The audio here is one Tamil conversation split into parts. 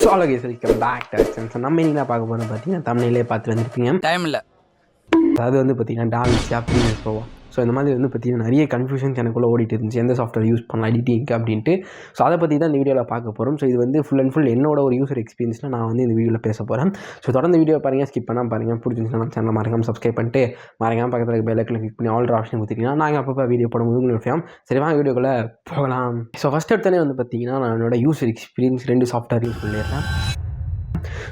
ஸோ அழகே welcome back to action. So நம்ம என்ன பார்க்க போகிறோம் பார்த்தீங்கன்னா தமிழ்லேயே பார்த்து வந்துருப்பீங்க. டைம் இல்லை, அதாவது வந்து பார்த்தீங்கன்னா டாவின்சி ப்ரீமியர் ப்ரோ. ஸோ இந்த மாதிரி வந்து பார்த்தீங்கன்னா நிறைய கன்ஃபியூஷன்ஸ் எனக்குள்ளே ஓடிட்டு இருந்துச்சு, எந்த சாஃப்ட்வேர் யூஸ் பண்ணலாம் எடிட்டிங்க்கு அப்படின்ட்டு. ஸோ அதை பற்றி தான் இந்த வீடியோவில் பார்க்க போகிறோம். ஸோ இது வந்து ஃபுல் அண்ட் ஃபுல் என்னோட ஒரு யூசர் எக்ஸ்பீரியன்ஸில் நான் வந்து இந்த வீடியோவில் பேச போகிறேன். ஸோ தொடர்ந்து வீடியோ பாருங்கள், ஸ்கிப் பண்ணால் பாருங்கள். பிடிச்சிருந்துச்சுன்னா நம்ம சேனல் மறக்காம சப்ஸ்கிரைப் பண்ணிட்டு மறக்காம பக்கத்தில் இருக்க பெல் ஐக்கனை கிளிக் பண்ணி ஆல் ஆப்ஷன் கொடுத்தீங்கன்னா நாங்கள் அப்பப்போ வீடியோ போடும்போது உங்களுக்கு ஃபேம். சரி வாங்க வீடியோக்குள்ளே போகலாம். ஸோ ஃபஸ்ட் எடுத்தோடனே வந்து பார்த்தீங்கன்னா நான் என்னோட யூசர் எக்ஸ்பீரியன்ஸ் 2 சாஃப்ட்வேர் யூஸ் பண்ணிடுறேன்.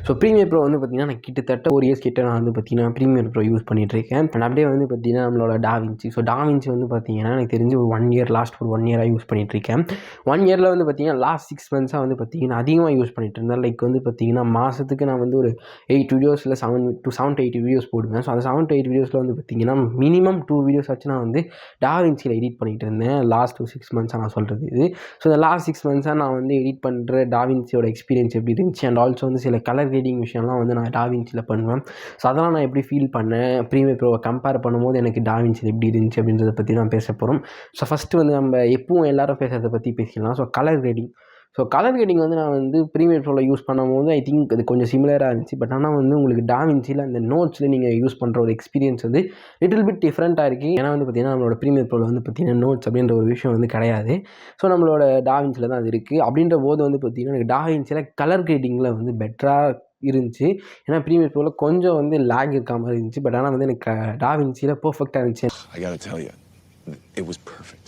ஸோ ப்ரீமியர் ப்ரோ வந்து பார்த்திங்கன்னா நான் கிட்டத்தட்ட ஒரு இயர்ஸ் கிட்ட நான் வந்து பார்த்திங்கன்னா ப்ரீமியர் ப்ரோ யூஸ் பண்ணிகிட்ருக்கேன். அண்ட் அப்படியே வந்து பார்த்திங்கன்னா நம்மளோட டாவின்சி. ஸோ டாவின்சி வந்து பார்த்திங்கன்னா எனக்கு தெரிஞ்சு ஒரு 1 இயர் லாஸ்ட் ஒரு 1 இயராக யூஸ் பண்ணிகிட்ருக்கேன். 1 இயரில் வந்து பார்த்திங்கன்னா லாஸ்ட் 6 மந்த்ஸாக வந்து பார்த்திங்கன்னா அதிகமாக யூஸ் பண்ணிகிட்டு இருந்தேன். லைக் வந்து பார்த்திங்கன்னா மாதத்துக்கு நான் வந்து ஒரு 8 வீடியோஸ் இல்லை 7 to 8 வீடியோஸ் போடுவேன். ஸோ அந்த 7 to 8 வீடியோஸில் வந்து பார்த்திங்கன்னா மினிமம் 2 வீடியோஸ் ஆச்சு நான் வந்து டாவின்சியில் எடிட் பண்ணிகிட்டு இருந்தேன். லாஸ்ட் 6 மந்த்ஸாக நான் சொல்கிறது இது. ஸோ இந்த லாஸ்ட் 6 மந்த்ஸாக நான் வந்து எடிட் பண்ணுற டாவின்சியோட எக்ஸ்பீரியன்ஸ் எப்படி இருந்துச்சு அண்ட் ஆல்சோ வந்து சில கலர் கிரேடிங் விஷயம்லாம் வந்து நான் டாவின்சியில் பண்ணுவேன். ஸோ அதெல்லாம் நான் எப்படி ஃபீல் பண்ணேன், ப்ரீமியர் ப்ரோவை கம்பேர் பண்ணும்போது எனக்கு டாவின்சியில் எப்படி இருந்துச்சு அப்படின்றத பற்றி தான் பேச போகிறோம். ஸோ ஃபஸ்ட்டு வந்து நம்ம எப்பவும் எல்லோரும் பேசுகிறத பற்றி பேசிக்கலாம். So colour grading. So colour grading வந்து நான் வந்து ப்ரீமியர் ப்ரோவில் யூஸ் பண்ணும்போது ஐ திங்க் அது கொஞ்சம் சிமிலராக இருந்துச்சு. பட் ஆனால் வந்து உங்களுக்கு டாவின்சியில் அந்த நோட்ஸில் நீங்கள் யூஸ் பண்ணுற ஒரு எக்ஸ்பீரியன்ஸ் வந்து லிட்டில் பிட் டிஃப்ரெண்ட்டாக இருக்குது. ஏன்னா வந்து பார்த்திங்கன்னா நம்மளோட ப்ரீமியர் ப்ரோவில் வந்து பார்த்திங்கன்னா நோட்ஸ் அப்படின்ற ஒரு விஷயம் வந்து கிடையாது. ஸோ நம்மளோட டாவின்சியில் தான் அது இருக்குது. அப்படின்ற போது வந்து பார்த்திங்கன்னா எனக்கு டாவின்சியில் கலர் கிரேடிங்கில் வந்து பெட்டராக இருந்துச்சு. ஏன்னா ப்ரீமியர் ப்ரோவில் கொஞ்சம் வந்து லேக் இருக்க மாதிரி இருந்துச்சு. பட் ஆனால் வந்து எனக்கு டாவின்சியில் பர்ஃபெக்டாக இருந்துச்சு. I gotta tell you, it was perfect.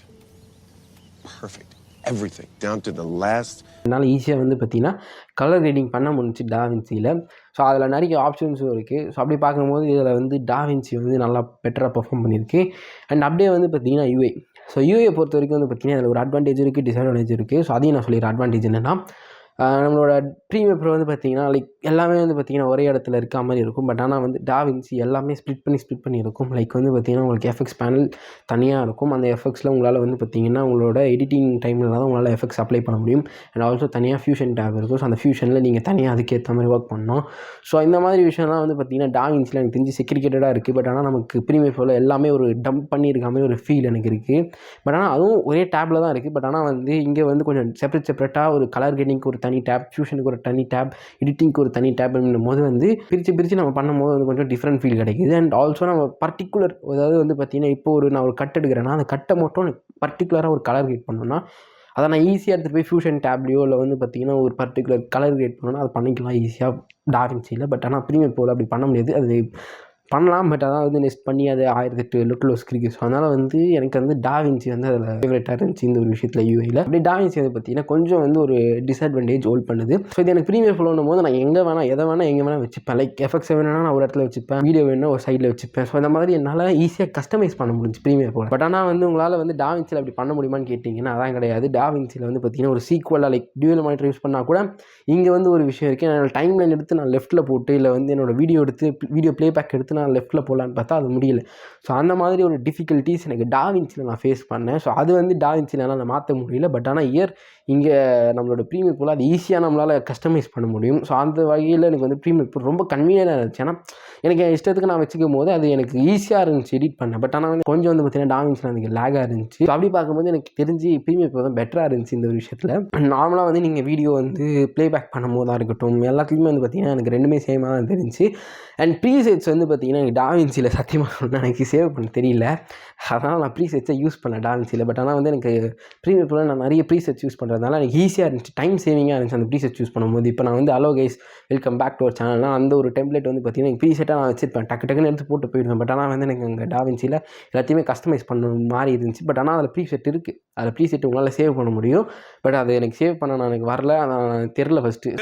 Everything down to the last. அதனால் ஈஸியாக வந்து பார்த்திங்கன்னா கலர் கிரேடிங் பண்ண முடிஞ்சிச்சு டாவின்சியில். ஸோ அதில் நிறைய ஆப்ஷன்ஸும் இருக்குது. ஸோ அப்படி பார்க்கும்போது இதில் வந்து டாவின்சி வந்து நல்லா பெட்டராக பர்ஃபார்ம் பண்ணியிருக்கு. அண்ட் அப்படியே வந்து பார்த்திங்கன்னா யூஐ. ஸோ யூஐயை பொறுத்த வரைக்கும் வந்து பார்த்திங்கன்னா அதில் ஒரு அட்வான்டேஜ் இருக்குது, டிஸ்அட்வான்டேஜ் இருக்குது. ஸோ அதையும் நான் சொல்லிடுறேன். அட்வான்டேஜ் என்னென்னா நம்மளோட ப்ரீமியர் ப்ரோ வந்து பார்த்திங்கன்னா லைக் எல்லாமே வந்து பார்த்திங்கன்னா ஒரே இடத்துல இருக்க மாதிரி இருக்கும். பட் ஆனால் வந்து டாவின்சி எல்லாமே ஸ்ப்ளிட் பண்ணி இருக்கும். லைக் வந்து பார்த்திங்கன்னா உங்களுக்கு எஃபெக்ட்ஸ் பேனல் தனியாக இருக்கும். அந்த எஃபெக்ட்ஸில் உங்களால் வந்து பார்த்திங்கன்னா உங்களோட எடிட்டிங் டைமில் தான் உங்களால் எஃபெக்ட்ஸ் அப்ளை பண்ண முடியும். அண்ட் ஆல்சோ தனியாக ஃபியூஷன் டேப் இருக்கும். ஸோ அந்த ஃபியூஷனில் நீங்கள் தனியாக அதுக்கேற்ற மாதிரி ஒர்க் பண்ணணும். ஸோ இந்த மாதிரி விஷயம்லாம் வந்து பார்த்திங்கன்னா டாவின்சியில் எனக்கு தெரிஞ்சு செக்ரிகேட்டடாக இருக்குது. பட் ஆனால் நமக்கு ப்ரீமியர் ப்ரோவில் எல்லாமே ஒரு டம்ப் பண்ணியிருக்க மாதிரி ஒரு ஃபீல் எனக்கு இருக்குது. பட் ஆனால் அதுவும் ஒரே டேப்பில் தான் இருக்குது. பட் ஆனால் வந்து இங்கே வந்து கொஞ்சம் செப்பரேட்டாக ஒரு கலர் கிரேடிங்க்கு ஒரு தனி டேப், ஃபியூஷனுக்கு ஒரு தனி டேப், எடிட்டிங்க்கு ஒரு தனி டேப் அப்படின்னும் போது வந்து பிரித்து நம்ம பண்ணும்போது வந்து கொஞ்சம் டிஃப்ரெண்ட் ஃபீல் கிடைக்குது. அண்ட் ஆல்சோ நம்ம பர்டிகுலர் அதாவது வந்து பார்த்திங்கன்னா இப்போ நான் ஒரு கட் எடுக்கிறேன்னா அந்த கட்டை மட்டும் பர்டிகுலராக ஒரு கலர் கிரியேட் பண்ணணும்னா அதை நான் ஈஸியாக எடுத்துகிட்டு போய் ஃபியூஷன் டேப்லையோ இல்லை வந்து பார்த்திங்கன்னா ஒரு பர்டிகுலர் கலர் கிரியேட் பண்ணணும்னா அதை பண்ணிக்கலாம் ஈஸியாக டாவின்சியில். பட் ஆனால் ப்ரீமியர் ப்ரோவில் அப்படி பண்ண முடியாது. அது பண்ணலாம், பட் அதான் வந்து நெக்ஸ்ட் பண்ணி அது 1008 லிட்டில் ஸ்க்ரீக்கு. ஸோ அதனால் வந்து எனக்கு வந்து டாவின்சி வந்து அதில் ஃபேவரட்டாக இருந்துச்சு இந்த ஒரு விஷயத்தில் யூஐயில். அப்படி டாவின்சி வந்து பார்த்திங்கன்னா கொஞ்சம் வந்து ஒரு டிஸ்அட்வான்டேஜ் ஹோல்ட் பண்ணுது. ஸோ இது எனக்கு ப்ரீமியர் ப்ரோன்னும் போது நான் எங்கே வேணால் வச்சுப்பேன். லைக் எஃபெக்ட்ஸ் வேணும்னா நான் ஒரு இடத்துல வச்சுப்பேன், வீடியோ வேணும்னா ஒரு சைடில் வச்சுப்பேன். ஸோ இந்த மாதிரி என்னால் ஈஸியாக கஸ்டமைஸ் பண்ண முடிஞ்சு ப்ரீமியர் ப்ரோவில். பட் ஆனால் வந்து உங்களால் வந்து டாவின்சியில் அப்படி பண்ண முடியுமான்னு கேட்டிங்கன்னா அதான் கிடையாது. டாவின்சியில் வந்து பார்த்திங்கன்னா ஒரு சீக்வலாக லைக் டியூவல் மானிட்டர் யூஸ் பண்ணால் கூட இங்கே வந்து ஒரு விஷயம் இருக்குது. என்னோட டைம் லைன் எடுத்து நான் லெஃப்ட்டில் போட்டு இல்லை வந்து என்னோட வீடியோ ப்ளேபேக் எடுத்து நான் லெஃப்ட்டில் போடலான்னு பார்த்தா அது முடியல. ஸோ அந்த மாதிரி ஒரு டிஃபிகல்ட்டிஸ் எனக்கு டாவின்சியில் நான் ஃபேஸ் பண்ணேன். ஸோ அது வந்து டாவின்சியில் நான் மாற்ற முடியல. பட் ஆனால் இங்கே நம்மளோட ப்ரீமியர் ப்ரோவில் அது ஈஸியாக நம்மளால் கஸ்டமைஸ் பண்ண முடியும். ஸோ அந்த வகையில் எனக்கு வந்து ப்ரீமியர் ப்ரோ ரொம்ப கன்வீனியன்ட்டாக இருந்துச்சு. ஏன்னா எனக்கு என் இஷ்டத்துக்கு நான் வச்சுக்கும் போது அது எனக்கு ஈஸியாக இருந்துச்சு எடிட் பண்ணேன். பட் ஆனால் வந்து கொஞ்சம் வந்து பார்த்திங்கன்னா டாவின்சியில் எனக்கு லேகாக இருந்துச்சு. ஸோ அப்படி பார்க்கும்போது எனக்கு தெரிஞ்சு ப்ரீமியர் ப்ரோ தான் பெட்டராக இருந்துச்சு இந்த ஒரு விஷயத்தில். நார்மலாக வந்து நீங்கள் வீடியோ வந்து ப்ளேபேக் பண்ணும்போது தான் இருக்கட்டும் எல்லாத்துலேயுமே வந்து பார்த்திங்கன்னா எனக்கு ரெண்டுமே சேமாக தான் தெரிஞ்சு. அண்ட் ப்ரீசெட்ஸ் வந்து பார்த்திங்கன்னா எனக்கு டாவின்சியில் சத்தியமாக சொன்னால் எனக்கு சேவ் பண்ண தெரியல. அதனால் நான் ப்ரீசெட்ஸை யூஸ் பண்ணேன் டாவின்சியில். பட் ஆனால் வந்து எனக்கு ப்ரீமியர் ப்ரோவில் நான் நிறைய ப்ரீசெட்ஸ் யூஸ் பண்ணுறதுனால எனக்கு ஈஸியாக இருந்துச்சு, டைம் சேவிங்காக இருந்துச்சு அந்த ப்ரீசெட்ஸ் யூஸ் பண்ணும்போது. இப்போ நான் வந்து hello guys welcome back to our சேனல்னால் அந்த ஒரு டெம்ப்ளேட் வந்து பார்த்திங்கன்னா எனக்கு ப்ரீசெட்டாக நான் வச்சுருப்பேன், டக்குன்னு எடுத்து போட்டு போயிடுவேன். பட் ஆனால் வந்து எனக்கு அங்கே டாவின்சியில் எல்லாத்தையுமே கஸ்டமைஸ் பண்ண மாதிரி இருந்துச்சு. பட் ஆனால் அதில் ப்ரீசெட் இருக்குது, அதில் ப்ரீசெட் உங்களால் சேவ் பண்ண முடியும். பட் அது எனக்கு சேவ் பண்ண எனக்கு வரல, அதான் தெரில ஃபஸ்ட்டு.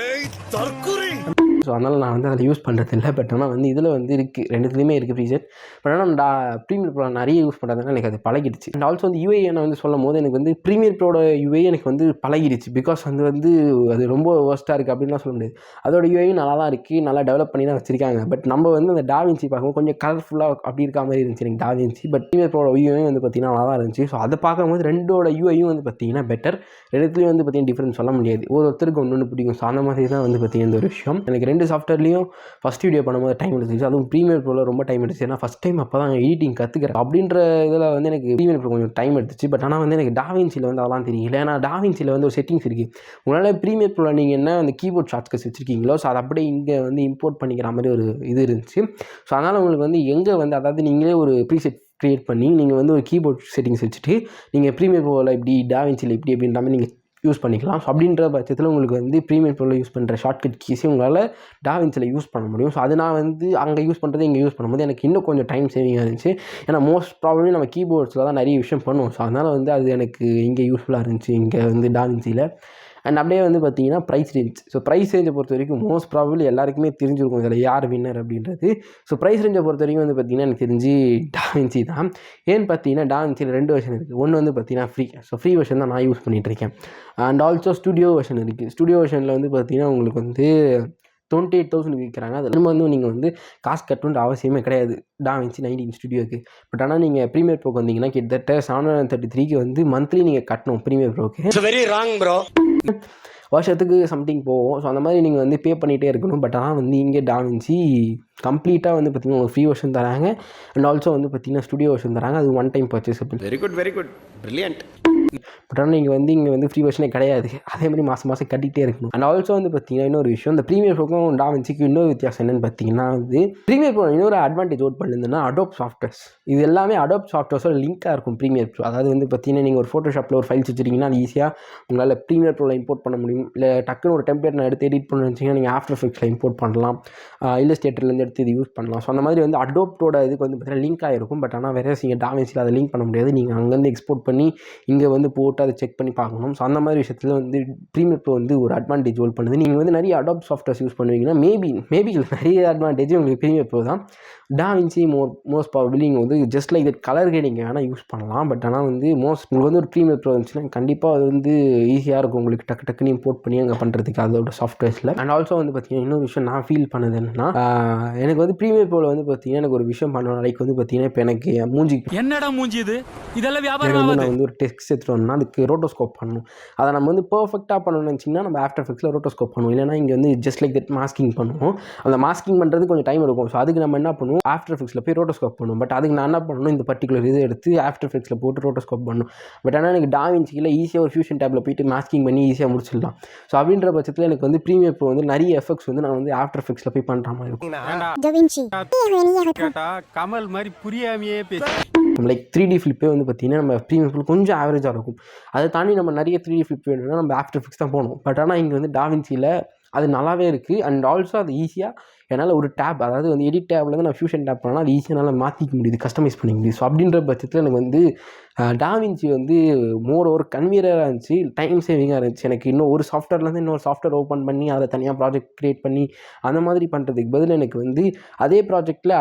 ஸோ அதனால் நான் வந்து அதில் யூஸ் பண்ணுறதில்ல. பட் ஆனால் வந்து இதில் வந்து இருக்குது, ரெண்டுத்துலேயுமே இருக்குது ப்ரீசெட். பட் ஆனால் ப்ரீமியர் ப்ரோ நிறைய யூஸ் பண்ணுறதுனால எனக்கு அது பழகிடுச்சு. அண்ட் ஆல்சோ வந்து யூஐ நான் வந்து சொல்லும் போது எனக்கு வந்து ப்ரீமியர் ப்ரோட யூஐ எனக்கு வந்து பழகிடுச்சு. பிகாஸ் வந்து அது ரொம்ப ஒர்ஸ்ட்டாக இருக்குது அப்படின்லாம் சொல்ல முடியாது. அதோட யூஐயும் நல்லா தான் இருக்குது, நல்லா டெவலப் பண்ணி தான் வச்சுருக்காங்க. பட் நம்ம வந்து அந்த டாவின்சி பார்க்கும்போது கொஞ்சம் கலர்ஃபுல்லாக அப்படி இருக்க மாதிரி இருந்துச்சு எனக்கு டாவின்சி. பட் ப்ரீமியர் ப்ரோட யூஐயும் வந்து பார்த்திங்கன்னா நல்லா தான் இருந்துச்சு. ஸோ அதை பார்க்கும்போது ரெண்டோட யூஐயும் வந்து பார்த்திங்கன்னா பெட்டர். ரெண்டுத்துலேயும் வந்து பார்த்திங்கன்னா டிஃப்ரென்ஸ் சொல்ல முடியாது, ஒருத்தருக்கு ஒன்று பிடிக்கும். ஸோ அந்த மாதிரி தான் வந்து பார்த்திங்கன்னா இந்த ஒரு விஷயம் எனக்கு 2 சாஃப்ட்வேர்லேயும் ஃபஸ்ட் வீடியோ பண்ணும்போது டைம் எடுத்துச்சு. அதுவும் ப்ரீமியர் ப்ரோவில் ரொம்ப டைம் எடுத்துச்சு. ஏன்னா ஃபஸ்ட் டைம் அப்போ தான் எடிட்டிங் கற்றுக்கிறேன் அப்படின்ற இதில் வந்து எனக்கு ப்ரீமியர் ப்ரோ கொஞ்சம் டைம் எடுத்துச்சு. பட் ஆனால் வந்து எனக்கு டாவின்சியில் வந்து அதெல்லாம் தெரியல. ஏன்னா டாவின்சியில் வந்து ஒரு செட்டிங்ஸ் இருக்குது. உங்களால் ப்ரீமியர் ப்ரோவில் நீங்கள் என்ன அந்த கீபோர்ட் ஷார்ட்கட்ஸ் வச்சுருக்கீங்களோ ஸோ அதை அப்படியே இங்கே வந்து இம்போர்ட் பண்ணிக்கிற மாதிரி ஒரு இது இருந்துச்சு. ஸோ அதனால் உங்களுக்கு வந்து எங்கே வந்து அதாவது நீங்களே ஒரு ப்ரீசெட் க்ரியேட் பண்ணி நீங்கள் வந்து ஒரு கீபோர்ட் செட்டிங்ஸ் வச்சுட்டு நீங்கள் ப்ரீமியர் ப்ரோவில் இப்படி டாவின்சியில் இப்படி அப்படின்ற மாதிரி நீங்கள் யூஸ் பண்ணிக்கலாம். ஸோ அப்படின்ற பட்சத்தில் உங்களுக்கு வந்து ப்ரீமியர் ப்ரோவில் யூஸ் பண்ணுற ஷார்ட்கட் கீஸே உங்களால் டாவின்சியில் யூஸ் பண்ண முடியும். ஸோ அது நான் வந்து அங்கே யூஸ் பண்ணுறது இங்கே யூஸ் பண்ணும்போது எனக்கு இன்னும் கொஞ்சம் டைம் சேவிங்காக இருந்துச்சு. ஏன்னா மோஸ்ட் ப்ராபப்லி நம்ம கீபோர்ட்ஸில் தான் நிறைய விஷயம் பண்ணுவோம். ஸோ அதனால் வந்து அது எனக்கு இங்கே யூஸ்ஃபுல்லாக இருந்துச்சு இங்கே வந்து டாவின்சியில். அண்ட் அப்படியே வந்து பார்த்தீங்கன்னா ப்ரைஸ் ரேஞ்ச். ஸோ ப்ரைஸ் ரேஞ்சை பொறுத்த வரைக்கும் மோஸ்ட் ப்ராபப்லி எல்லாருக்குமே தெரிஞ்சிருக்கும் இதில் யார் வின்னர் அப்படின்றது. ஸோ ப்ரைஸ் ரேஞ்சை பொறுத்த வரைக்கும் வந்து பார்த்தீங்கன்னா எனக்கு தெரிஞ்சு டாவின்சி தான். ஏன்னு பார்த்தீங்கன்னா டாவின்சியில் 2 வெர்ஷன் இருக்குது. ஒன்று வந்து பார்த்தீங்கன்னா ஃப்ரீ. ஸோ ஃப்ரீ வெர்ஷன் தான் நான் யூஸ் பண்ணிகிட்ருக்கேன். அண்ட் ஆல்சோ ஸ்டுடியோ வெர்ஷன் இருக்குது. ஸ்டுடியோ வெர்ஷனில் வந்து பார்த்தீங்கன்னா உங்களுக்கு வந்து 28,000 விற்கிறாங்க. அதில் வந்து நீங்கள் வந்து காசு கட்டணுன்ற அவசியமே கிடையாது டாவின்சி 19 ஸ்டுடியோக்கு. பட் ஆனால் நீங்கள் ப்ரீமியர் ப்ரோக்கு வந்தீங்கன்னா கிட்டத்தட்ட 733 வந்து மந்த்லி நீங்கள் கட்டணும் ப்ரீமியர் ப்ரோக்கு. Very wrong bro. வருஷத்துக்கு சம்திங் போகும். ஸோ அந்த மாதிரி நீங்கள் வந்து பே பண்ணிகிட்டே இருக்கணும். பட் ஆனால் வந்து இங்கே டாவின்சி கம்ப்ளீட்டாக வந்து பார்த்திங்கன்னா உங்களுக்கு ஃப்ரீ வெர்ஷன் தராங்க. அண்ட் ஆல்சோ வந்து பார்த்திங்கன்னா ஸ்டுடியோ வெர்ஷன் தராங்க. அது ஒன் டைம் பர்ச்சேஸ் அப்படின்னு. Very good brilliant. பட் ஆனால் நீங்கள் வந்து இங்கே வந்து ஃப்ரீ வெர்ஷனே கிடையாது. அதே மாதிரி மாதம் கட்டிகிட்டே இருக்கணும். அண்ட் ஆல்சோ வந்து பார்த்தீங்கன்னா இன்னொரு விஷயம், இந்த ப்ரீமியர் ப்ரோக்கும் டாவின்சிக்கு இன்னொரு வித்தியாசம் என்னென்னு பார்த்தீங்கன்னா வந்து ப்ரீமியர் ப்ரோ இன்னொரு அட்வான்டேஜ் அவுட் பண்ணியிருந்தேன்னா அடோப் சாஃப்ட்வேர்ஸ். இது எல்லாமே அடோப் சாஃப்ட்வேர்ஸோட லிங்காக இருக்கும் ப்ரீமியர் ப்ரோ. அதாவது வந்து பார்த்தீங்கன்னா நீங்கள் ஒரு ஃபோட்டோஷாப்பில் ஒரு ஃபைல்ஸ் வச்சுருக்கீங்கன்னா அது ஈஸியாக உங்களால் ப்ரீமியர் ப்ரோவில் இம்போர்ட் பண்ண முடியும். இல்லை டக்குன்னு ஒரு டெம்ப்ளேட் நான் எடுத்து எடிட் பண்ண வச்சிங்கன்னா நீங்கள் ஆஃப்டர் எஃபெக்ட்ஸில் இம்போர்ட் பண்ணலாம். இல்லஸ்ட்ரேட்டர்லேருந்து எடுத்து இது யூஸ் பண்ணலாம். ஸோ அந்த மாதிரி வந்து அடோப்டோட இதுக்கு வந்து பார்த்தீங்கன்னா லிங்காக இருக்கும். பட் ஆனால் வேறு நீங்கள் டாவின்சியில் அதை லிங்க் பண்ண முடியாது. நீங்கள் அங்கேருந்து எக்ஸ்போர்ட் பண்ணி இங்கே வந்து போட்டு அதை செக் பண்ணி பார்க்கணும். ஸோ அந்த மாதிரி விஷயத்தில் வந்து ப்ரீமியர் ப்ரோ வந்து ஒரு அட்வான்டேஜ் ஹோல்ட் பண்ணுது. நீங்கள் வந்து நிறைய அடாப்ட் சாஃப்ட்வேர்ஸ் யூஸ் பண்ணுவீங்கன்னா மேபி நிறைய அட்வான்டேஜ் உங்களுக்கு ப்ரீமியர் ப்ரோ தான். டாவின்சி மோஸ்ட் ப்ராபபிலி நீங்கள் வந்து just like that colour grading வேணால் யூஸ் பண்ணலாம். பட் ஆனால் வந்து உங்களுக்கு வந்து ஒரு ப்ரீமியர் ப்ரோ இருந்துச்சுன்னா கண்டிப்பாக அது வந்து ஈஸியாக இருக்கும் உங்களுக்கு டக்குன்னு இம்போர்ட் பண்ணி அங்கே பண்ணுறதுக்கு அதோட சாஃப்ட்வேர்ஸில். அண்ட் ஆல்சோ வந்து பார்த்தீங்கன்னா இன்னொரு விஷயம் நான் ஃபீல் பண்ணது என்னன்னா எனக்கு வந்து ப்ரீமியர் ப்ரோவில் வந்து பார்த்தீங்கன்னா எனக்கு ஒரு விஷயம் பண்ணணும். லைக் வந்து பார்த்தீங்கன்னா இப்போ எனக்கு மூஞ்சி என்னடா மூஞ்சி இது இதெல்லாம் வியாபாரம் வந்து நான் வந்து ஒரு டெக்ஸ்ட் எடுத்துகிட்டு வரணும்னா அதுக்கு ரோட்டோஸ்கோப் பண்ணணும். அதை நம்ம வந்து பர்ஃபெக்டாக பண்ணணும்னு நினச்சிங்கன்னா நம்ம ஆஃப்டர் எஃபெக்ட்ஸில் ரோட்டோஸ்கோப் பண்ணுவோம். இல்லைனா இங்கே வந்து ஜஸ்ட் லைக் தட் மாஸ்கிங் பண்ணுவோம். அந்த மாஸ்கிங் பண்ணுறது கொஞ்சம் டைம் எடுக்கும். ஸோ அதுக்கு நம்ம என்ன பண்ணுவோம், ஆஃப்டர் எஃபெக்ட்ஸில் போய் ரோட்டோஸ்கோப் பண்ணுவோம். பட் அதுக்கு நான் என்ன பண்ணணும், இந்த பர்டிகுலர் இது எடுத்து ஆஃப்டர் எஃபெக்ட்ஸில் போட்டு ரோட்டோஸ்கோப் பண்ணணும். பட் ஆனால் எனக்கு டாவின்சியில் ஈஸியாக ஒரு ஃபியூஷன் டேப்பில் போயிட்டு மாஸ்கிங் பண்ணி ஈஸியாக முடிச்சிடலாம். ஸோ அப்படின்ற பட்சத்தில் எனக்கு வந்து ப்ரீமியர் ப்ரோ வந்து நிறைய எஃபெக்ட்ஸ் வந்து நான் வந்து ஆஃப்டர் எஃபெக்ட்ஸில் போய் பண்ணுற மாதிரி இருக்கும். கமல் மாதிரி புரியாமையே பேச லைக் 3D ஃபிளிப்பே வந்து பார்த்திங்கன்னா நம்ம ப்ரீமியர் ப்ரோ கொஞ்சம் ஆவரேஜாக இருக்கும். அதை தாண்டி நம்ம நிறைய 3D ஃபிளிப் வேணும்னா நம்ம ஆஃப்டர் எஃபெக்ட்ஸ் தான் போகணும். பட் ஆனால் இங்கே வந்து டாவின்சியில் அது நல்லாவே இருக்குது. அண்ட் ஆல்சோ அது ஈஸியாக என்னால் ஒரு டேப், அதாவது வந்து எடிட் டேப்லேருந்து நான் ஃபியூஷன் டேப் பண்ணால் அது ஈஸியாக என்னால் மாற்றிக்க முடியுது, கஸ்டமைஸ் பண்ணிக்க முடியுது. ஸோ அப்படின்ற பட்சத்தில் எனக்கு வந்து டாவின்சி வந்து ஒரு கன்வீனியராக இருந்துச்சு, டைம் சேவிங்காக இருந்துச்சு. எனக்கு இன்னும் ஒரு சாஃப்ட்வேர்லேருந்து இன்னொரு சாஃப்ட்வேர் ஓப்பன் பண்ணி அதில் தனியாக ப்ராஜெக்ட் க்ரியேட் பண்ணி அந்த மாதிரி பண்ணுறதுக்கு பதில் எனக்கு வந்து அதே ப்ராஜெக்டில்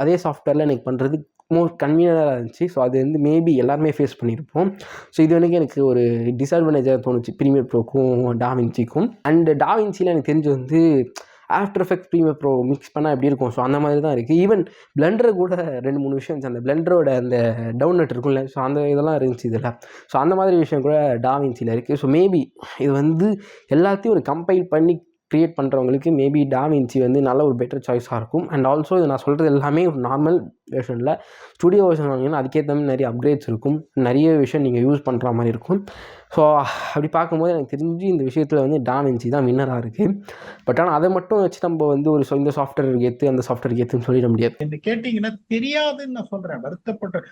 அதே சாஃப்ட்வேரில் எனக்கு பண்ணுறது மோர் கன்வீனியராக இருந்துச்சு. ஸோ அது வந்து மேபி எல்லாருமே ஃபேஸ் பண்ணியிருப்போம். ஸோ இது எனக்கு ஒரு டிஸ்அட்வான்டேஜாக தோணுச்சு ப்ரீமியர் ப்ரோக்கும் டாவின்சிக்கும். அண்ட் டாவின்சியில் எனக்கு தெரிஞ்சு வந்து After Effects Premiere Pro mix பண்ணால் எப்படி இருக்கும். ஸோ அந்த மாதிரி தான் இருக்குது. ஈவன் பிளெண்டர் கூட 2-3 விஷயம் இருந்துச்சு. அந்த பிளெண்டரோட அந்த டவுன்லெட் இருக்கும்ல, ஸோ அந்த இதெல்லாம் இருந்துச்சு இதில். ஸோ அந்த மாதிரி விஷயம் கூட டாவின்சியில் இருக்குது. ஸோ மேபி இது வந்து எல்லாத்தையும் ஒரு கம்பைல் பண்ணி க்ரியேட் பண்ணுறவங்களுக்கு மேபி டாவின்சி வந்து நல்ல ஒரு பெட்டர் சாய்ஸாக இருக்கும். அண்ட் ஆல்சோ இது நான் சொல்கிறது எல்லாமே ஒரு நார்மல் வெர்ஷனில். ஸ்டுடியோ வெர்ஷன் வாங்கினா அதுக்கேற்ற மாதிரி நிறைய அப்கிரேட்ஸ் இருக்கும், நிறைய விஷயம் நீங்கள் யூஸ் பண்ணுற மாதிரி இருக்கும். ஸோ அப்படி பார்க்கும்போது எனக்கு தெரிஞ்சு இந்த விஷயத்தில் வந்து டாவின்சி தான் வின்னராக இருக்குது. பட் ஆனால் அதை மட்டும் வச்சு நம்ம வந்து இந்த சாஃப்ட்வேர் ஏற்று அந்த சாஃப்ட்வேர் ஏற்றுன்னு சொல்லிட முடியாது. என்ன கேட்டிங்கன்னா தெரியாதுன்னு நான் சொல்கிறேன், வருத்தப்பட்டேன்.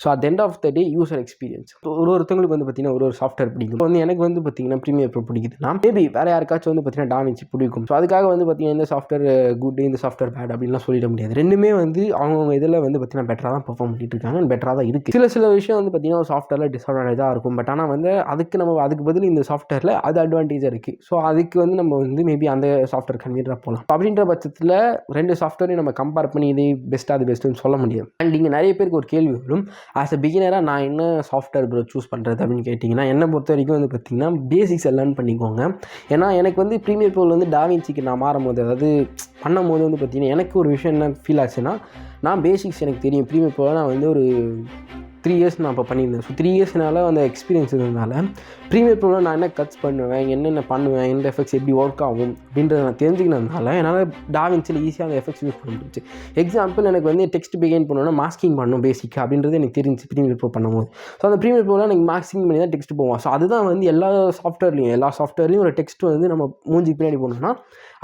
So at end of the day user experience ஒருத்தவங்களுக்கு வந்து பார்த்திங்கன்னா ஒரு சாஃப்ட்வேர் பிடிக்கும். இப்போ வந்து எனக்கு வந்து பார்த்திங்கன்னா ப்ரீமியர் ப்ரோ பிடிக்குதுன்னா மேபி வேறு யாருக்காச்சும் வந்து பார்த்திங்கன்னா டாவின்சி பிடிக்கும். ஸோ அதுக்காக வந்து பார்த்திங்கன்னா இந்த சாஃப்ட்வேர் குட், இந்த சாஃப்ட்வேர் பேட் அப்படின்லாம் சொல்லிட முடியாது. ரெண்டுமே வந்து அவங்கவுங்க இதில் வந்து பார்த்திங்கன்னா பெட்டராக தான் பெர்ஃபார்ம் பண்ணிட்டு இருக்காங்க, பெட்டராக தான் இருக்குது. சில விஷயம் வந்து பார்த்திங்கன்னா சாஃப்ட்வேரில் டிஸ்அட்வான்டேஜாக இருக்கும். பட் ஆனால் வந்து அதுக்கு பதில் இந்த சாஃப்ட்வேரில் அது அட்வான்டேஜாக இருக்குது. ஸோ அதுக்கு வந்து நம்ம வந்து மேபி அந்த சாஃப்ட்வேர் கன்வீனராக போகலாம். அப்படின்ற பட்சத்தில் 2 சாஃப்ட்வேரையும் நம்ம கம்பேர் பண்ணி இது பெஸ்ட்டாக அது பெஸ்ட்டுன்னு சொல்ல முடியாது. அண்ட் இங்கே நிறைய பேருக்கு ஒரு கேள்வி வரும், ஆஸ் அ பிகினராக நான் என்ன சாஃப்ட்வேர் ப்ரோ சூஸ் பண்ணுறது அப்படின்னு கேட்டிங்கன்னா, என்னை பொறுத்த வரைக்கும் வந்து பார்த்திங்கன்னா பேசிக்ஸ் லேர்ன் பண்ணிக்கோங்க. ஏன்னா எனக்கு வந்து ப்ரீமியர் ப்ரோவில் வந்து டாவின்சிக்கு நான் மாறும்போது, அதாவது பண்ணும்போது வந்து பார்த்திங்கன்னா எனக்கு ஒரு விஷயம் என்ன ஃபீல் ஆச்சுன்னா, நான் பேசிக்ஸ் எனக்கு தெரியும். ப்ரீமியர் ப்ரோவில் நான் வந்து ஒரு 3 இயர்ஸ் நான் அப்போ பண்ணியிருந்தேன். ஸோ 3 இயர்ஸ்னால அந்த எக்ஸ்பீரியன்ஸ் இருந்ததுனால ப்ரீமியர் ப்ரோவில் நான் என்ன கட்ஸ் பண்ணுவேன், என்னென்ன பண்ணுவேன், எந்த எஃபெக்ட்ஸ் எப்படி ஒர்க் ஆகும் அப்படின்றத நான் தெரிஞ்சுக்கினதுனால என்னால் டாவின்சியில் ஈஸியாக அந்த எஃபெக்ட்ஸ் யூஸ் பண்ண முடிஞ்சிச்சு. எக்ஸாம்பிள் எனக்கு வந்து டெக்ஸ்ட் பிகைன் பண்ணணும்னா மாஸ்கிங் பண்ணணும் பேசிக்காக அப்படின்றது எனக்கு தெரிஞ்சு ப்ரீமியர் ப்ரோ பண்ணும்போது. ஸோ அந்த ப்ரீமியர் ப்ரோவில் எனக்கு மாஸ்கிங் பண்ணி தான் டெக்ஸ்ட் போவோம். ஸோ அதுதான் வந்து எல்லா சாஃப்ட்வேர்லையும் ஒரு டெக்ஸ்ட் வந்து நம்ம மூஞ்சி பின்னாடி போகணும்னா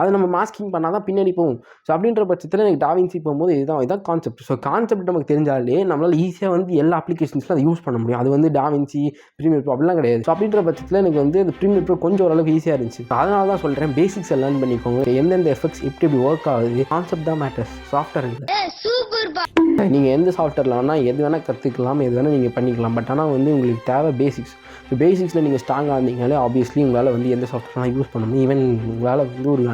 அதை நம்ம மாஸ்கிங் பண்ணால் தான் பின்னாடி போகும். ஸோ அப்படின்ற பட்சத்தில் எனக்கு டாவின்சி போகும்போது இதுதான் கான்செப்ட். ஸோ கான்செப்ட் நமக்கு தெரிஞ்சாலே நம்மளால் ஈஸியாக வந்து எல்லா அப்ளிகேஷன்ஸில் அதை யூஸ் பண்ண முடியும். அது வந்து டாவின்சி ப்ரீமியர் ப்ரோ அப்படிலாம் கிடையாது. ஸோ அப்படின்ற பட்சத்தில் எனக்கு வந்து அந்த ப்ரீமியர் ப்ரோ கொஞ்சம் ஓரளவுக்கு ஈஸியாக இருந்துச்சு. அதனால தான் சொல்கிறேன், பேசிக்ஸை லேர்ன் பண்ணிக்கோங்க. எந்தெந்த எஃபெக்ட்ஸ் எப்படி ஒர்க் ஆகுது, கான்செப்ட் தான் மேட்டர்ஸ், சாஃப்ட்வேர் இல்லை. நீங்கள் எந்த சாஃப்ட்வேரில் வேணால் எது வேணால் கற்றுக்கலாம், எது வேணால் நீங்கள் பண்ணிக்கலாம். பட் ஆனால் வந்து உங்களுக்கு தேவை பேசிக்ஸ். ஸோ பேசிக்ஸில் நீங்கள் ஸ்ட்ராங்காக இருந்தீங்களே ஆப்வியஸ்லி உங்களால் வந்து எந்த சாஃப்ட்வேர்லாம் யூஸ் பண்ண முடியும். ஈவன் உங்களால் வந்து ஒரு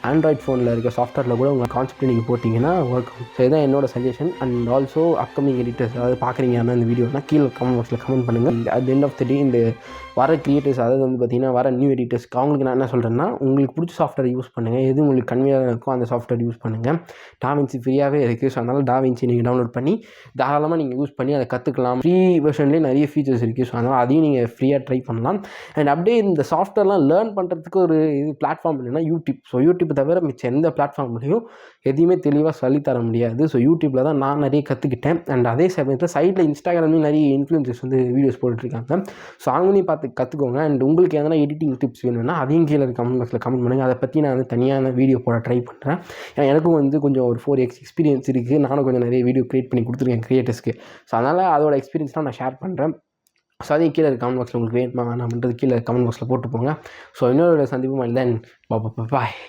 ஆண்ட்ராய்ட் ஃபோனில் இருக்க சாஃப்ட்வேரில் கூட உங்கள் கான்செப்ட் நீங்கள் போட்டிங்கன்னா ஒர்க் ஆகும். ஸோ இதுதான் என்னோட suggestion. And also upcoming editors அதாவது பார்க்குறீங்கன்னா இந்த வீடியோனா கீழே கமெண்ட் பாக்ஸில் கமெண்ட் பண்ணுங்கள். அட் எண்ட் ஆஃப் த டே இந்த வர கிரியேட்டர்ஸ், அதாவது வந்து பார்த்திங்கன்னா வர நியூ எடிட்டர்ஸ்க்கு அவங்களுக்கு நான் என்ன சொல்கிறேன்னா, உங்களுக்கு பிடிச்ச சாஃப்ட்வேர் யூஸ் பண்ணுங்கள். எது உங்களுக்கு கன்வீனியாக இருக்கோ அந்த சாஃப்ட்வேர் யூஸ் பண்ணுங்கள். டாவின்சி ஃப்ரீயாகவே இருக்குது. ஸோ அதனால் டாவின்சி நீங்கள் டவுன்லோட் பண்ணி தாராளமாக நீங்கள் யூஸ் பண்ணி அதை கற்றுக்கலாம். ஃப்ரீ வெர்ஷன்லேயே நிறைய ஃபீச்சர்ஸ் இருக்குது. ஸோ அதனால் அதையும் நீங்கள் ஃப்ரீயாக ட்ரை பண்ணலாம். அண்ட் அப்படியே இந்த சாஃப்ட்வேர்லாம் லேர்ன் பண்ணுறதுக்கு ஒரு பிளாட்ஃபார்ம் இல்லைன்னா யூடியூப். ஸோ யூடியூப் தவிர மிச்சம் எந்த பிளாட்ஃபார்ம்லையும் எதையுமே தெளிவாக சொல்லித்தர முடியாது. ஸோ யூடியூப்பில் தான் நான் நிறைய கற்றுக்கிட்டேன். அண்ட் அதே சமயத்தில் சைடில் இன்ஸ்டாகிராம்லேயும் நிறைய இன்ஃப்ளூயன்சர்ஸ் வந்து வீடியோஸ் போட்டுட்ருக்காங்க. ஸோ அவங்களையும் பார்த்து கற்றுக்கோங்க. அண்ட் உங்களுக்கு எதனா எடிட்டிங் டிப்ஸ் வேணும்னா அதையும் கீழே கமெண்ட் பாக்ஸில் கமெண்ட் பண்ணுங்கள். அதை பற்றி நான் வந்து தனியான வீடியோ போட ட்ரை பண்ணுறேன். ஏன்னா எனக்கும் வந்து கொஞ்சம் ஒரு 4 years எக்ஸ்பீரியன்ஸ் இருக்குது. நானும் கொஞ்சம் நிறைய வீடியோ க்ரியேட் பண்ணி கொடுத்துருக்கேன் க்ரியேட்டர்ஸ்க்கு. ஸோ அதனால் அதோட எக்ஸ்பீரியன்ஸ்லாம் நான் ஷேர் பண்ணுறேன். ஸோ அதையும் கீழே கமெண்ட் பாக்ஸில் உங்களுக்கு வேணுமா வேணாம்ன்றது கீழே கமெண்ட் பாக்ஸில் போட்டு போங்க. ஸோ இன்னொரு சந்திப்பும் தென் பாய்.